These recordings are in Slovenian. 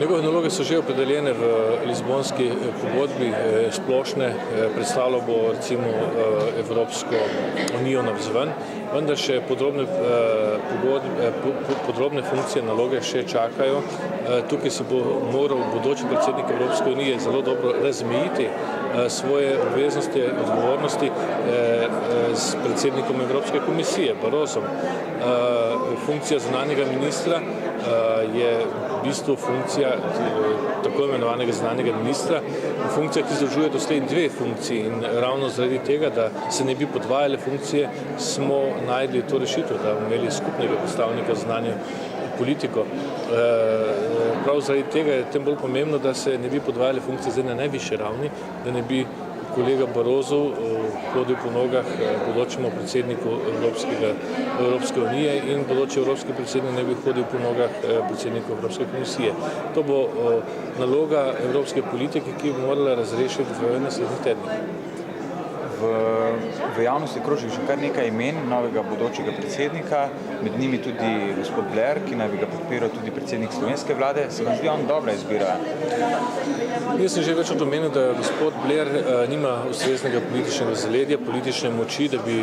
Njegove naloge so že opredeljene v Lizbonski pogodbi splošne, predstavljal bo recimo Evropsko unijo navzven, vendar še podrobne funkcije, naloge še čakajo. Tukaj se bo moral bodoči predsednik Evropske unije zelo dobro razmejiti svoje obveznosti, odgovornosti s predsednikom Evropske komisije, Barrosom. Funkcija zunanjega ministra je v bistvu funkcija tako imenovanega zunanjega ministra, funkcija, ki združuje doslej dve funkciji in ravno zaradi tega, da se ne bi podvajale funkcije, smo našli to rešitev, da bomo imeli skupnega predstavnika zunanjo politiko. Prav zaradi tega je tem bolj pomembno, da se ne bi podvajale funkcije zdaj na najvišji ravni, da ne bi kolega Barroso hodil po nogah bodočemu predsedniku Evropske unije in bodoči evropski predsednik ne bi hodil po nogah predsedniku Evropske komisije. To bo naloga evropske politike, ki bo morala razrešiti v naslednjih tednih. V javnosti kroži že kar nekaj imen novega bodočega predsednika, med njimi tudi gospod Blair, ki naj bi ga podpiral tudi predsednik slovenske vlade. Se vam zdi on dobra izbira? Jaz sem že več omenil, da gospod Blair nima ustreznega političnega zaledja, politične moči, da bi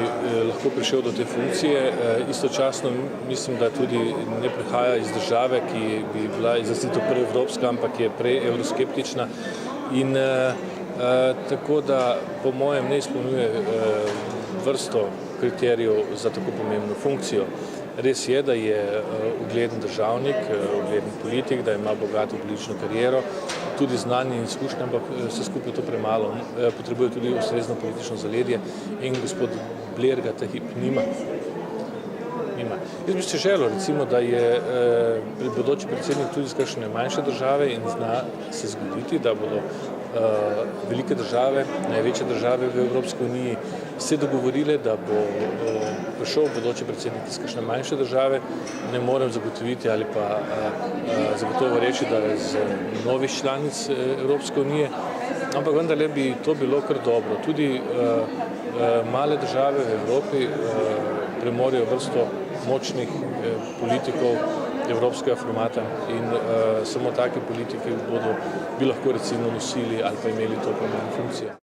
lahko prišel do te funkcije. Istočasno mislim, da tudi ne prihaja iz države, ki bi bila izrazito preevropska, ampak je prej evroskeptična. In tako da po mojem ne izpolnjuje vrsto kriterijev za tako pomembno funkcijo. Res je, da je ugleden državnik, ugleden politik, da ima bogato politično kariero, tudi znanje in izkušnje, ampak vse skupaj to premalo. Potrebuje tudi ustrezno politično zaledje in gospod Blair ga ta hip nima. Jaz bi si želel, recimo, da je bodoči predsednik tudi iz kakšne manjše države in zna se zgoditi, da bodo velike države, največje države v Evropski uniji se dogovorile, da bo prišel bodoči predsednik iz kakšne manjše države. Ne morem zagotoviti ali pa zagotovo reči, da je iz novih članic Evropske unije, ampak vendarle bi to bilo kar dobro. Tudi male države v Evropi premorijo vrsto močnih politikov evropskega formata in samo take politike bi lahko recimo nosili ali pa imeli to pomembno funkcijo.